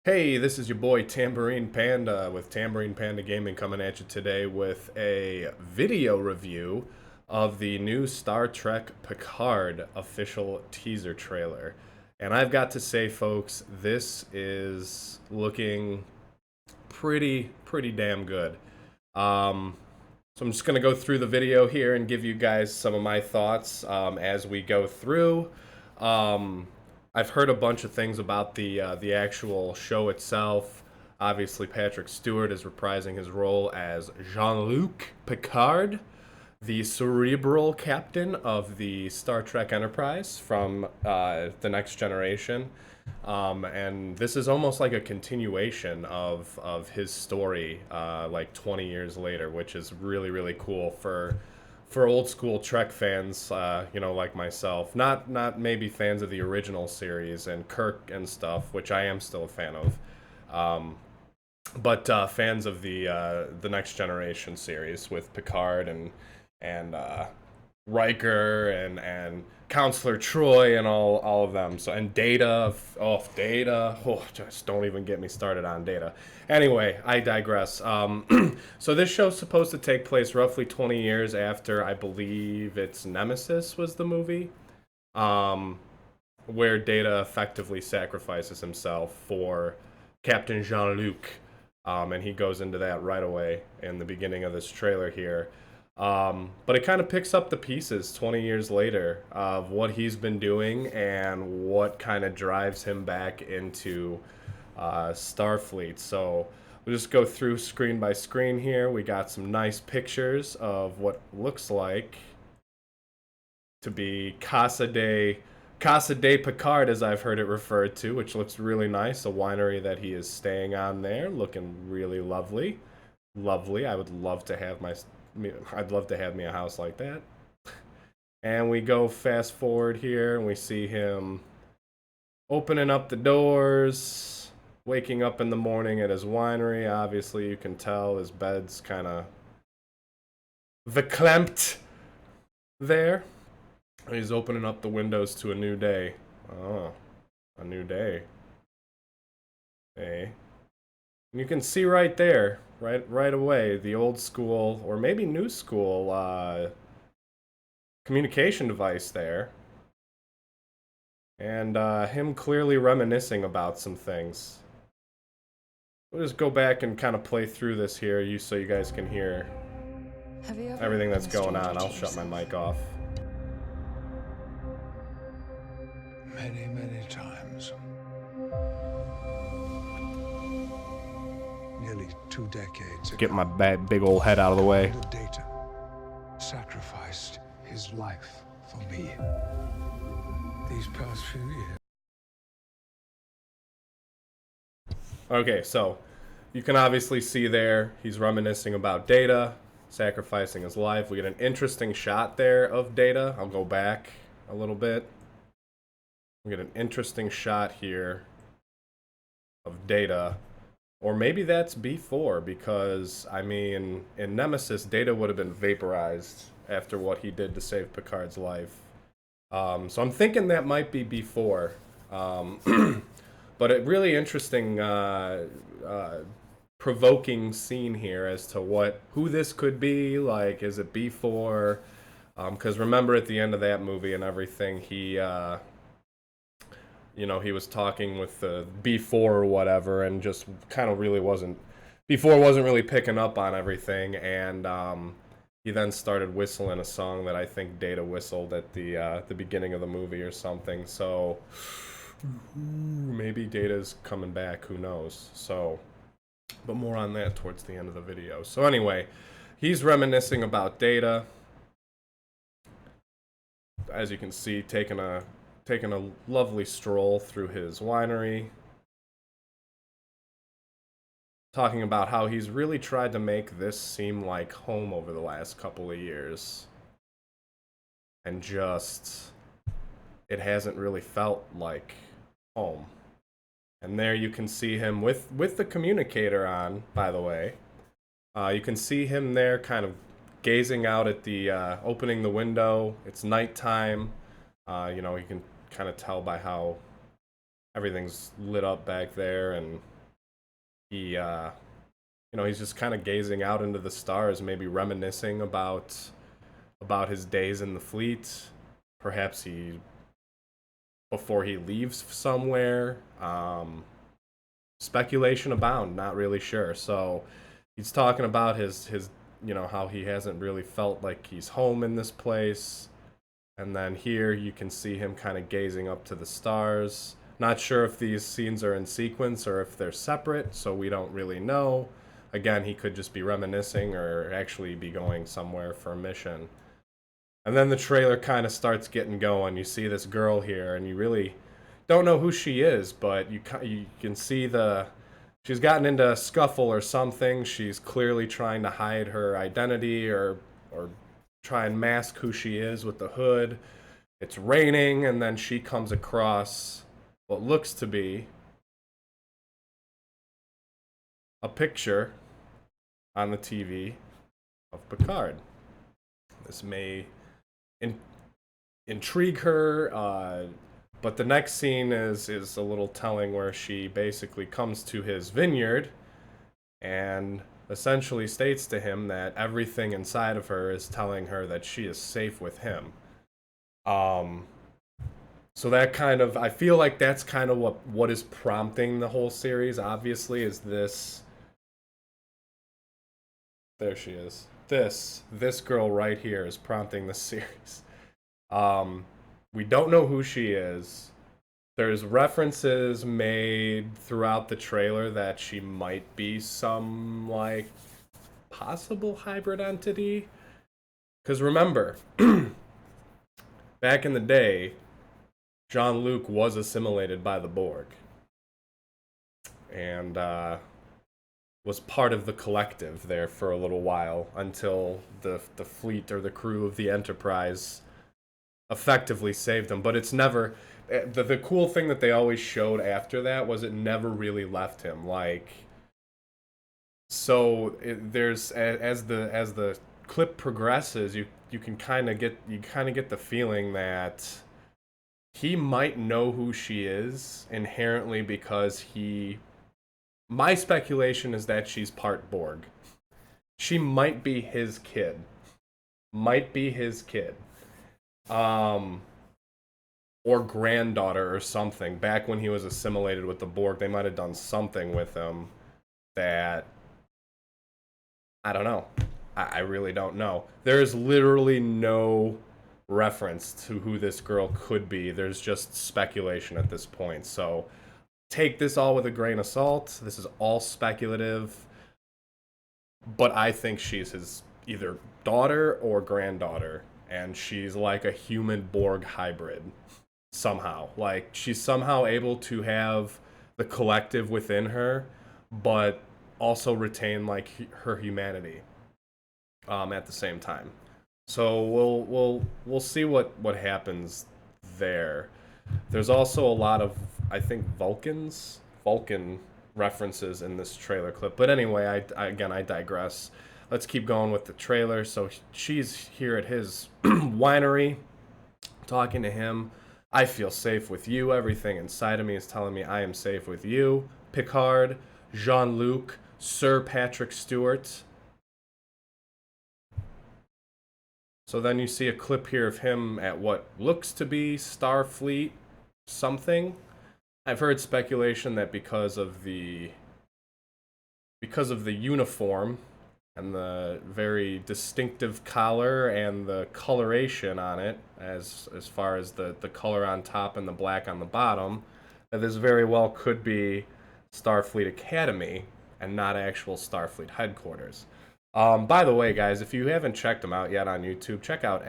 Hey, this is your boy Tambourine Panda with Tambourine Panda Gaming coming at you today with a video review of the new Star Trek Picard official teaser trailer. And I've got to say, folks, this is looking pretty damn good. Um, so I'm just gonna go through the video here and give you guys some of my thoughts as we go through. Um, I've heard a bunch of things about the actual show itself. Obviously, Patrick Stewart is reprising his role as Jean-Luc Picard, the cerebral captain of the Star Trek Enterprise from the Next Generation. And this is almost like a continuation of his story, like 20 years later, which is really cool for old school Trek fans, like myself. Not maybe fans of the original series and Kirk and stuff, which I am still a fan of. But fans of the Next Generation series with Picard and Riker and Counselor Troy and all of them. So and Data. Oh, just don't even get me started on Data. Anyway, I digress. So this show's supposed to take place roughly 20 years after, I believe it's Nemesis was the movie, um, where Data effectively sacrifices himself for Captain Jean-Luc. And he goes into that right away in the beginning of this trailer here. But it kind of picks up the pieces 20 years later of what he's been doing and what kind of drives him back into Starfleet. So we'll just go through screen by screen here. We got some nice pictures of what looks like to be Casa de Picard, as I've heard it referred to, which looks really nice. A winery that he is staying on there, looking really lovely. Lovely. I would love to have I'd love to have me a house like that. And we go fast forward here, and we see him opening up the doors, waking up in the morning at his winery. Obviously, you can tell his bed's kind of verklempt there. He's opening up the windows to a new day. Oh, a new day. Hey. And you can see right there, right away, the old school, or maybe new school, communication device there. And him clearly reminiscing about some things. We'll just go back and kind of play through this here, so you guys can hear everything that's going on. I'll shut my mic off. Many times. Nearly 2 decades ago. Get my big old head out of the way. Data sacrificed his life for me. These past few years. Okay, so you can obviously see there he's reminiscing about Data, sacrificing his life. We get an interesting shot there of Data. I'll go back a little bit. We get an interesting shot here of Data. Or maybe that's before, because, I mean, in Nemesis, Data would have been vaporized after what he did to save Picard's life. So I'm thinking that might be before. But a really interesting, provoking scene here as to who this could be. Like, is it before? Because remember at the end of that movie and everything, he was talking with the B4 or whatever, and just kind of really wasn't really picking up on everything, and he then started whistling a song that I think Data whistled at the beginning of the movie or something. So maybe Data's coming back, who knows? So, but more on that towards the end of the video. So anyway, he's reminiscing about Data. As you can see, taking a lovely stroll through his winery, talking about how he's really tried to make this seem like home over the last couple of years, and just it hasn't really felt like home. And there you can see him with the communicator on, by the way. You can see him there kind of gazing out at the opening the window. It's nighttime. You can kind of tell by how everything's lit up back there, and he he's just kind of gazing out into the stars, maybe reminiscing about his days in the fleet. Perhaps before he leaves somewhere. Speculation abound, not really sure. So he's talking about his how he hasn't really felt like he's home in this place. And then here you can see him kind of gazing up to the stars. Not sure if these scenes are in sequence or if they're separate, so we don't really know. Again, he could just be reminiscing or actually be going somewhere for a mission. And then the trailer kind of starts getting going. You see this girl here, and you really don't know who she is, but you can see she's gotten into a scuffle or something. She's clearly trying to hide her identity or try and mask who she is with the hood. It's raining, and then she comes across what looks to be a picture on the TV of Picard. This may intrigue her, but the next scene is a little telling, where she basically comes to his vineyard and essentially states to him that everything inside of her is telling her that she is safe with him. So that I feel like that's kind of what is prompting the whole series, obviously, is this. There she is. This girl right here is prompting the series. We don't know who she is. There's references made throughout the trailer that she might be some, like, possible hybrid entity. Because remember, back in the day, Jean-Luc was assimilated by the Borg. And, was part of the collective there for a little while, until the fleet or the crew of the Enterprise effectively saved him. But it's never... The cool thing that they always showed after that was it never really left him. Like, so there's, as the clip progresses, you can kind of get the feeling that he might know who she is inherently, because my speculation is that she's part Borg. She might be his kid. Or granddaughter or something. Back when he was assimilated with the Borg, they might have done something with him that... I don't know. I really don't know. There is literally no reference to who this girl could be. There's just speculation at this point. So take this all with a grain of salt. This is all speculative. But I think she's his either daughter or granddaughter. And she's like a human Borg hybrid. Somehow. Like, she's somehow able to have the collective within her, but also retain, like, her humanity at the same time. So we'll see what happens there. There's also a lot of, I think, Vulcan references in this trailer clip. But anyway, I digress. Let's keep going with the trailer. So she's here at his winery, talking to him. I feel safe with you. Everything inside of me is telling me I am safe with you. Picard, Jean-Luc, Sir Patrick Stewart. So then you see a clip here of him at what looks to be Starfleet something. I've heard speculation that because of the uniform and the very distinctive collar and the coloration on it, as far as the color on top and the black on the bottom, that this very well could be Starfleet Academy and not actual Starfleet headquarters. By the way, guys, if you haven't checked him out yet on YouTube, check out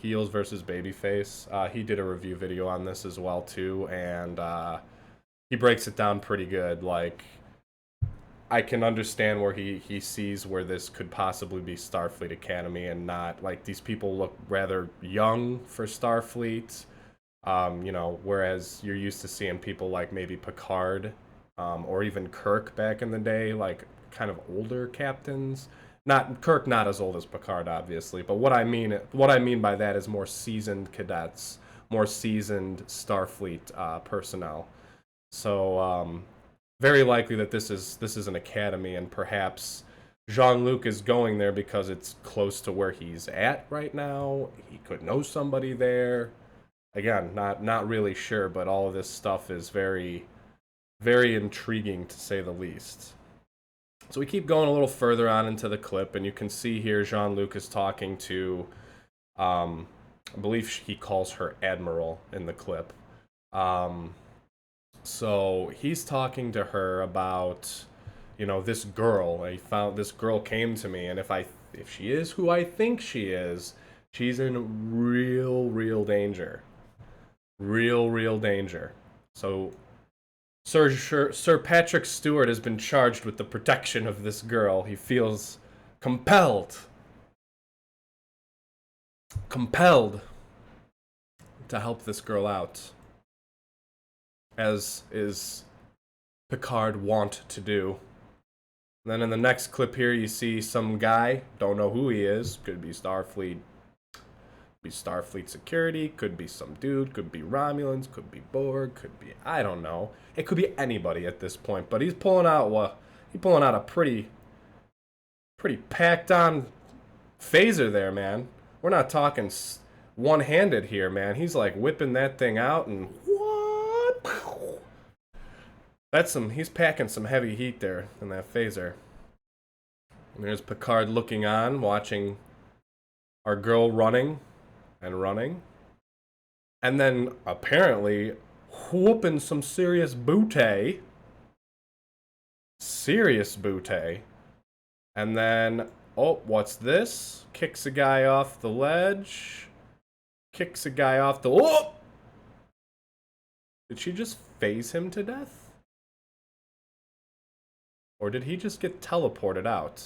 Heels versus Babyface. He did a review video on this as well, too, and he breaks it down pretty good. Like, I can understand where he sees where this could possibly be Starfleet Academy and not, like, these people look rather young for Starfleet, whereas you're used to seeing people like maybe Picard, or even Kirk back in the day, like, kind of older captains. Kirk not as old as Picard, obviously, but what I mean by that is more seasoned cadets, more seasoned Starfleet personnel. So very likely that this is an academy, and perhaps Jean-Luc is going there because it's close to where he's at right now. He could know somebody there. Again, not really sure, but all of this stuff is very, very intriguing to say the least. So we keep going a little further on into the clip, and you can see here Jean-Luc is talking to, I believe he calls her Admiral in the clip. So he's talking to her about, this girl. This girl came to me, and if she is who I think she is, she's in real danger. Real danger. So Sir Patrick Stewart has been charged with the protection of this girl. He feels compelled to help this girl out, as is Picard wont to do. And then in the next clip here, you see some guy, don't know who he is, could be Starfleet security, could be some dude, could be Romulans, could be Borg, could be, I don't know. It could be anybody at this point, but he's pulling out a pretty packed on phaser there, man. We're not talking one-handed here, man. He's like whipping that thing out and what? He's packing some heavy heat there in that phaser. And there's Picard looking on, watching our girl running and running. And then apparently whooping some serious bootay. And then, oh, what's this? Kicks a guy off the ledge. Oh! Did she just phase him to death? Or did he just get teleported out?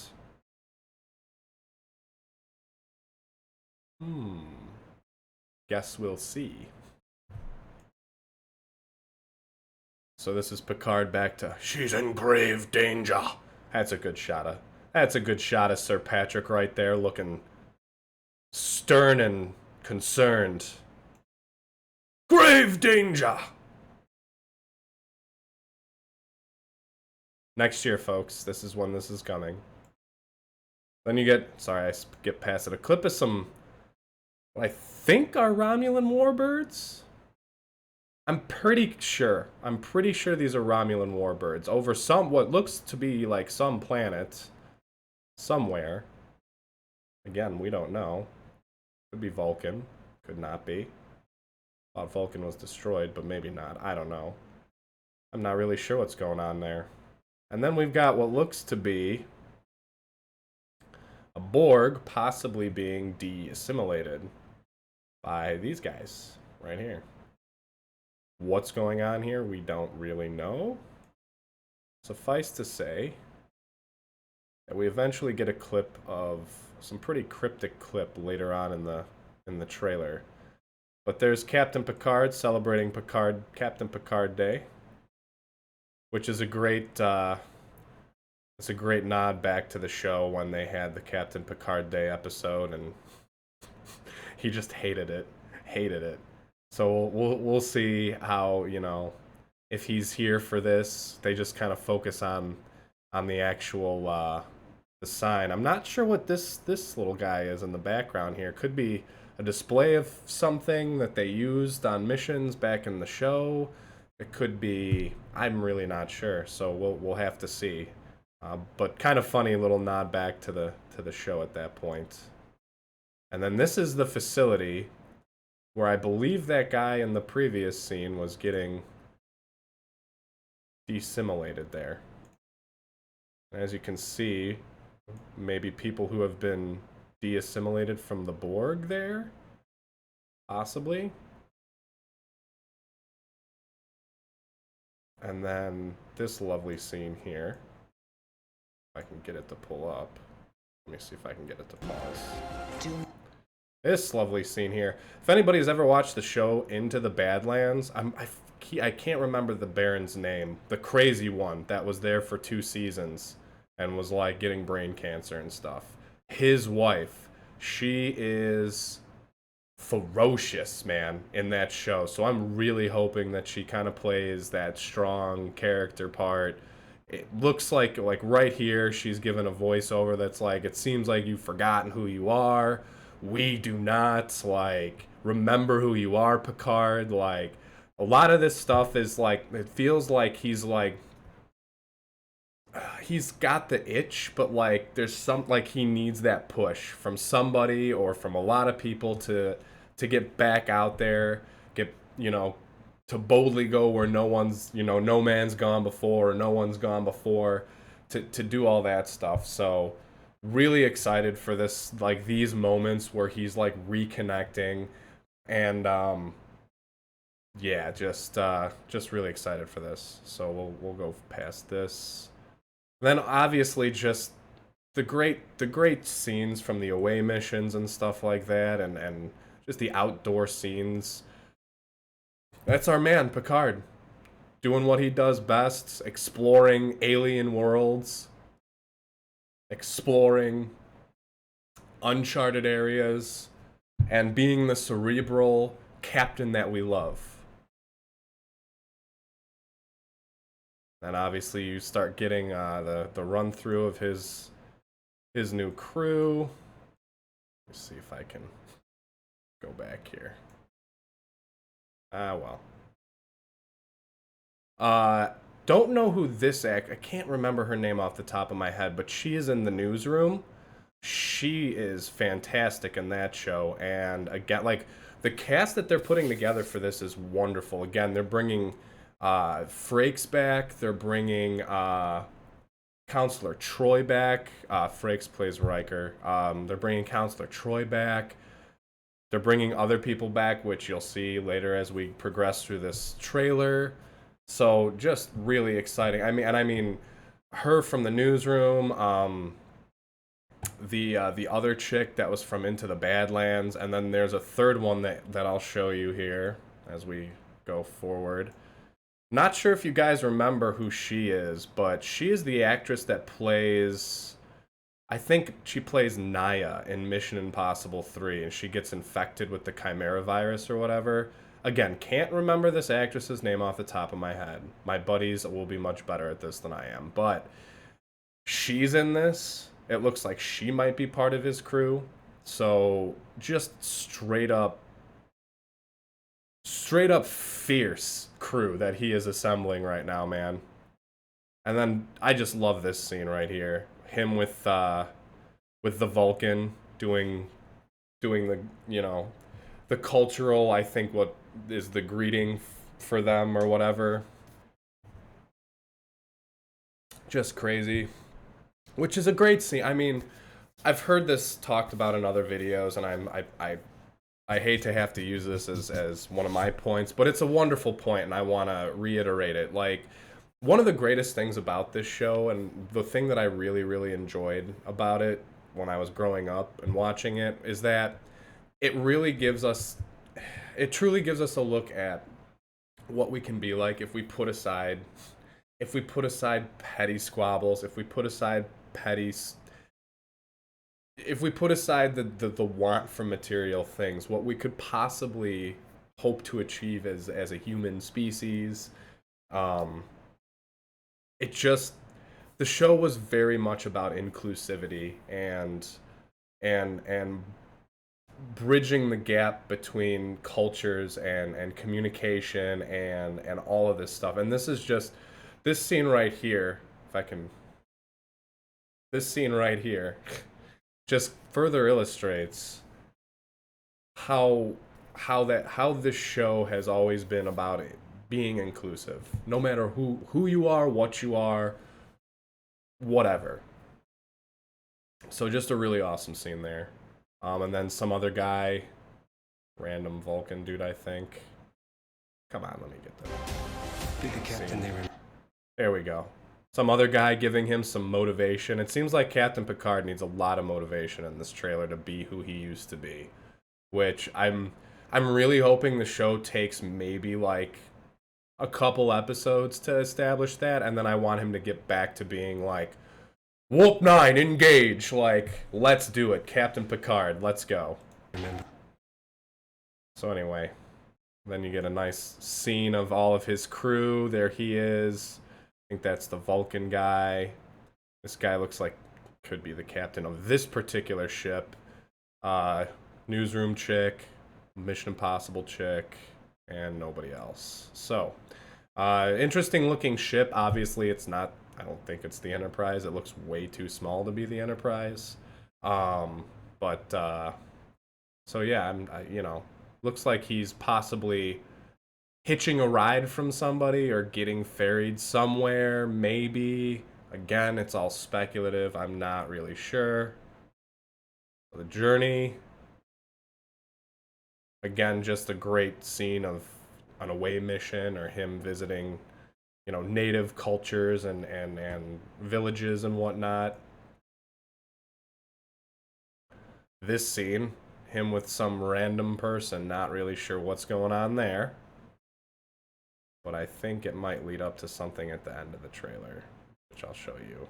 Guess we'll see. So this is Picard back to, she's in grave danger. That's a good shot of Sir Patrick right there, looking stern and concerned. Grave danger! Next year, folks. This is when this is coming. Then you get, sorry, I skip past it, a clip of some, what I think are Romulan warbirds? I'm pretty sure these are Romulan warbirds over what looks to be like some planet somewhere. Again, we don't know. Could be Vulcan, could not be. Thought Vulcan was destroyed, but maybe not. I don't know. I'm not really sure what's going on there. And then we've got what looks to be a Borg possibly being de-assimilated by these guys right here. What's going on here, we don't really know. Suffice to say that we eventually get a clip of some pretty cryptic clip later on in the trailer. But there's Captain Picard celebrating Captain Picard Day, which is a great nod back to the show when they had the Captain Picard Day episode, and he just hated it. So we'll see how, if he's here for this. They just kind of focus on the actual the sign. I'm not sure what this little guy is in the background here. Could be a display of something that they used on missions back in the show. It could be, I'm really not sure. So we'll have to see. But kind of funny little nod back to the show at that point. And then this is the facility where I believe that guy in the previous scene was getting de-assimilated there. As you can see, maybe people who have been de-assimilated from the Borg there, possibly. And then this lovely scene here. If I can get it to pull up. Let me see if I can get it to pause. This lovely scene here. If anybody's ever watched the show Into the Badlands, I can't remember the Baron's name. The crazy one that was there for 2 seasons and was like getting brain cancer and stuff. His wife, she is ferocious, man, in that show. So I'm really hoping that she kind of plays that strong character part. It looks like right here she's given a voiceover that's like, it seems like you've forgotten who you are. We do not, like, remember who you are, Picard. Like, a lot of this stuff is like, it feels like he's got the itch, but like there's some, like, he needs that push from somebody or from a lot of people to get back out there, get, to boldly go where no one's, no man's gone before, or no one's gone before, to do all that stuff. So really excited for this, like, these moments where he's like reconnecting, and yeah, just really excited for this. So we'll go past this. Then obviously just the great scenes from the away missions and stuff like that, and just the outdoor scenes. That's our man, Picard, doing what he does best, exploring alien worlds, exploring uncharted areas, and being the cerebral captain that we love. And obviously you start getting the run through of his new crew. Let's see if I can go back here. Well. Don't know who this I can't remember her name off the top of my head, but she is in the newsroom. She is fantastic in that show, and again, like, the cast that they're putting together for this is wonderful. Again, they're bringing Frakes back. They're bringing Counselor Troy back. Frakes plays Riker. They're bringing Counselor Troy back. They're bringing other people back, which you'll see later as we progress through this trailer. So just really exciting. I mean, her from the newsroom. The other chick that was from Into the Badlands, and then there's a third one that I'll show you here as we go forward. Not sure if you guys remember who she is, but she is the actress that plays, I think she plays Naya in Mission Impossible 3, and she gets infected with the Chimera virus or whatever. Again, can't remember this actress's name off the top of my head. My buddies will be much better at this than I am, but she's in this. It looks like she might be part of his crew. So just straight up fierce crew that he is assembling right now, man. And then I just love this scene right here. Him with the Vulcan doing the, the cultural, I think, what is the greeting for them or whatever. Just crazy. Which is a great scene. I mean, I've heard this talked about in other videos, and I hate to have to use this as one of my points, but it's a wonderful point, and I want to reiterate it. Like, one of the greatest things about this show, and the thing that I really, really enjoyed about it when I was growing up and watching it, is that it truly gives us a look at what we can be like if we put aside petty squabbles, if we put aside the want for material things, what we could possibly hope to achieve as a human species. The show was very much about inclusivity and bridging the gap between cultures and communication and all of this stuff. And this scene right here, this scene right here just further illustrates how this show has always been about it being inclusive, no matter who you are, what you are, whatever. So just a really awesome scene there. And then some other guy, random Vulcan dude, I think. Come on, let me get that. Be the captain they were. There we go. Some other guy giving him some motivation. It seems like Captain Picard needs a lot of motivation in this trailer to be who he used to be, which I'm really hoping the show takes maybe like a couple episodes to establish that, and then I want him to get back to being like, Warp 9, engage! Like, let's do it, Captain Picard, let's go. Remember. So anyway, then you get a nice scene of all of his crew. There he is. I think that's the Vulcan guy. This guy looks like could be the captain of this particular ship. Newsroom chick, Mission Impossible chick, and nobody else. So, interesting looking ship. Obviously, it's not, I don't think it's the Enterprise. It looks way too small to be the Enterprise. So yeah, you know, looks like he's possibly hitching a ride from somebody or getting ferried somewhere, maybe. Again, it's all speculative. I'm not really sure. The journey. Again, just a great scene of an away mission or him visiting, you know, native cultures and villages and whatnot. This scene, him with some random person, not really sure what's going on there. But I think it might lead up to something at the end of the trailer, which I'll show you.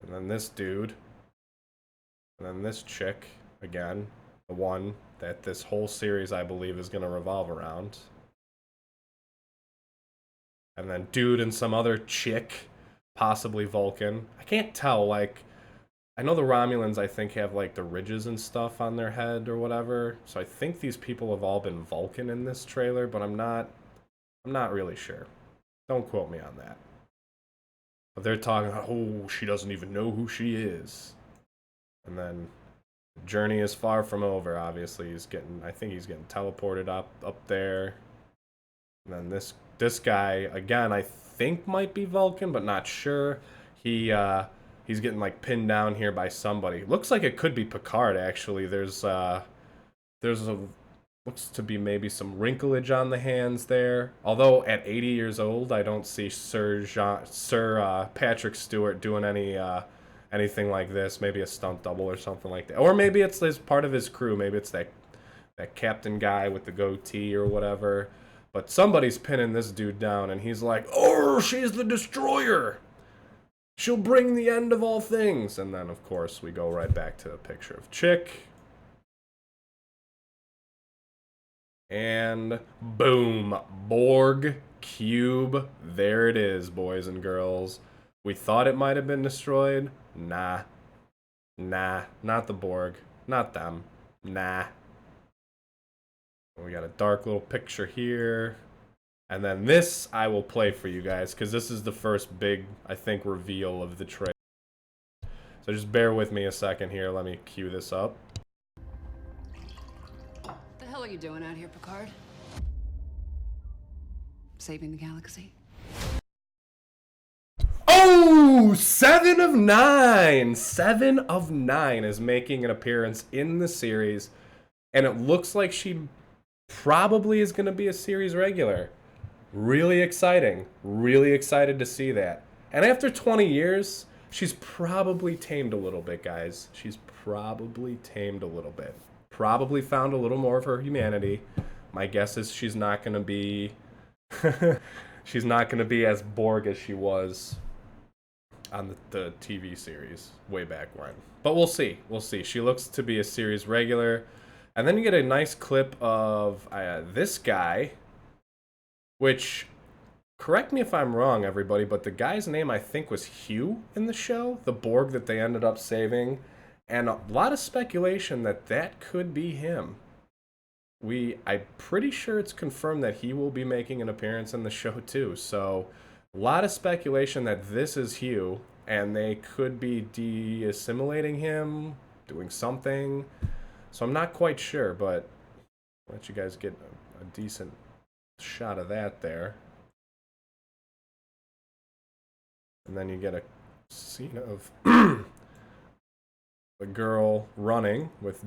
And then this dude. And then this chick, again, the one that this whole series, I believe, is going to revolve around. And then dude and some other chick, possibly Vulcan. I can't tell, like, I know the Romulans, I think, have, like, the ridges and stuff on their head or whatever. So I think these people have all been Vulcan in this trailer, but I'm not really sure. Don't quote me on that. But they're talking about, oh, she doesn't even know who she is. And then the journey is far from over, obviously. I think he's getting teleported up there. And then this guy, again, I think might be Vulcan, but not sure. He's getting, like, pinned down here by somebody. Looks like it could be Picard, actually. There's looks to be maybe some wrinklage on the hands there. Although at 80 years old, I don't see Sir Patrick Stewart doing anything like this. Maybe a stunt double or something like that. Or maybe it's part of his crew. Maybe it's that captain guy with the goatee or whatever. But somebody's pinning this dude down, and he's like, "Oh, she's the destroyer. She'll bring the end of all things." And then, of course, we go right back to the picture of Chick. And boom, Borg cube. There it is, boys and girls. We thought it might have been destroyed. Nah, not the Borg. Not them. Nah. We got a dark little picture here. And then this I will play for you guys, because this is the first big, I think, reveal of the trailer. So just bear with me a second here. Let me cue this up. What the hell are you doing out here, Picard? Saving the galaxy? Oh, 7 of 9. 7 of 9 is making an appearance in the series. And it looks like she probably is going to be a series regular. Really exciting. Really excited to see that. And after 20 years, she's probably tamed a little bit, guys. She's probably tamed a little bit. Probably found a little more of her humanity. My guess is she's not going to be... she's not going to be as Borg as she was on the TV series way back when. But we'll see. We'll see. She looks to be a series regular. And then you get a nice clip of this guy, which, correct me if I'm wrong, everybody, but the guy's name I think was Hugh in the show, the Borg that they ended up saving. And a lot of speculation that could be him. I'm pretty sure it's confirmed that he will be making an appearance in the show too. So a lot of speculation that this is Hugh, and they could be de-assimilating him, doing something. So I'm not quite sure, but I'll let you guys get a decent shot of that there. And then you get a scene of the girl running with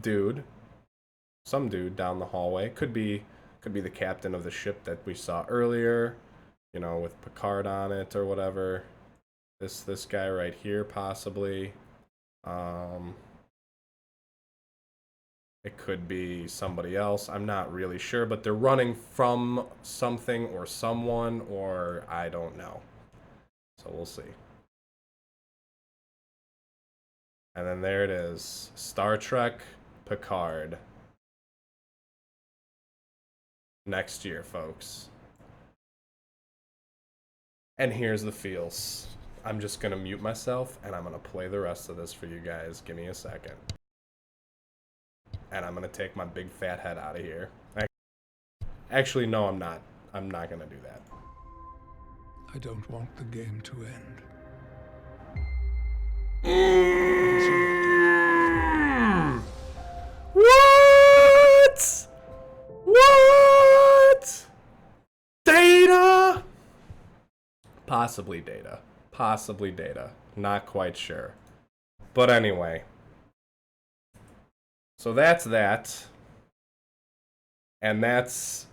some dude down the hallway. Could be the captain of the ship that we saw earlier, you know, with Picard on it or whatever. This guy right here, possibly. It could be somebody else. I'm not really sure, but they're running from something or someone, or I don't know. So we'll see. And then there it is. Star Trek Picard. next year, folks. And here's the feels. I'm just gonna mute myself and I'm gonna play the rest of this for you guys. Give me a second. And I'm gonna take my big fat head out of here. Actually, no, I'm not. I'm not gonna do that. I don't want the game to end. What? What? Data? Possibly Data. Possibly Data. Not quite sure. But anyway. So that's that. And that's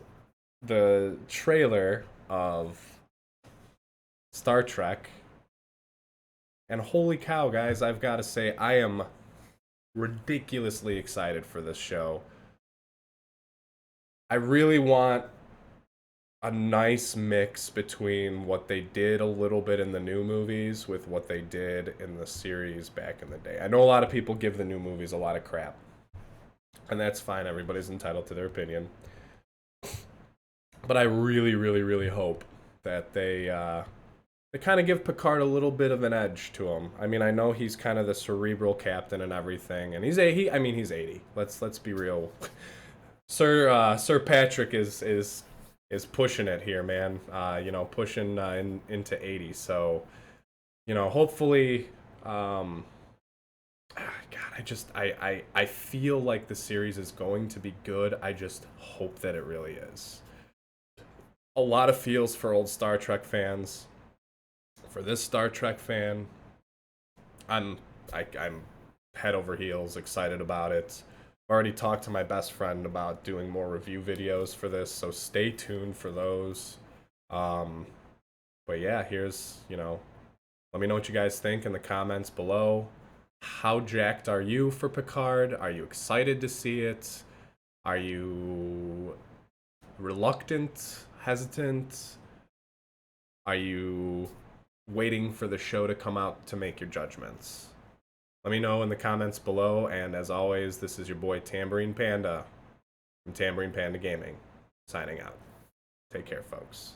the trailer of Star Trek. And holy cow, guys, I've got to say, I am ridiculously excited for this show. I really want a nice mix between what they did a little bit in the new movies with what they did in the series back in the day. I know a lot of people give the new movies a lot of crap. And that's fine. Everybody's entitled to their opinion. But I really, really, really hope that they kind of give Picard a little bit of an edge to him. I mean, I know he's kind of the cerebral captain and everything, and he's 80. Let's be real. Sir Patrick is pushing it here, man. Pushing into 80. So, hopefully, God, I feel like the series is going to be good. I just hope that it really is. A lot of feels for old Star Trek fans. For this Star Trek fan, I'm head over heels excited about it. I've already talked to my best friend about doing more review videos for this, so stay tuned for those. But yeah, here's, let me know what you guys think in the comments below. How jacked are you for Picard? Are you excited to see it? Are you reluctant, hesitant? Are you waiting for the show to come out to make your judgments? Let me know in the comments below, and as always, this is your boy Tambourine Panda from Tambourine Panda Gaming, signing out. Take care, folks.